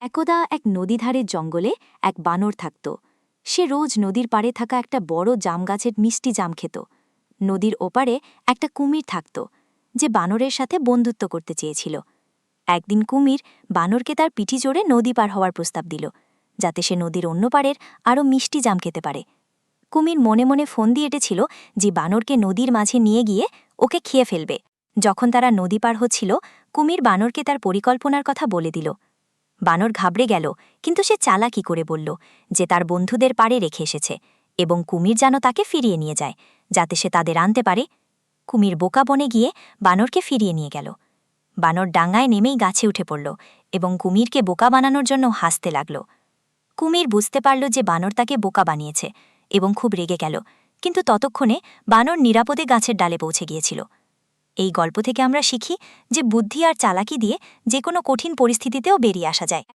একদা এক নদীধারের জঙ্গলে এক বানর থাকত। সে রোজ নদীর পাড়ে থাকা একটা বড় জাম গাছের মিষ্টি জাম খেত। নদীর ওপারে একটা কুমির থাকত, যে বানরের সাথে বন্ধুত্ব করতে চেয়েছিল। একদিন কুমির বানরকে তার পিঠি জোড়ে নদী পার হওয়ার প্রস্তাব দিল, যাতে সে নদীর অন্য পাড়ের আরও মিষ্টি জাম খেতে পারে। কুমির মনে মনে ফোন দিয়ে এঁটেছিল যে বানরকে নদীর মাঝে নিয়ে গিয়ে ওকে খেয়ে ফেলবে। যখন তারা নদী পার হচ্ছিল, কুমির বানরকে তার পরিকল্পনার কথা বলে দিল। বানর ঘাবড়ে গেল, কিন্তু সে চালাকি করে বলল যে তার বন্ধুদের পাড়ে রেখে এসেছে এবং কুমির যেন তাকে ফিরিয়ে নিয়ে যায়, যাতে সে তাদের আনতে পারে। কুমির বোকা বনে গিয়ে বানরকে ফিরিয়ে নিয়ে গেল। বানর ডাঙায় নেমেই গাছে উঠে পড়ল এবং কুমিরকে বোকা বানানোর জন্য হাসতে লাগল। কুমির বুঝতে পারল যে বানর তাকে বোকা বানিয়েছে এবং খুব রেগে গেল, কিন্তু ততক্ষণে বানর নিরাপদে গাছের ডালে পৌঁছে গিয়েছিল। এই গল্প থেকে আমরা শিখি যে বুদ্ধি আর চালাকি দিয়ে যে কোনো কঠিন পরিস্থিতিতেও বেরিয়ে আসা যায়।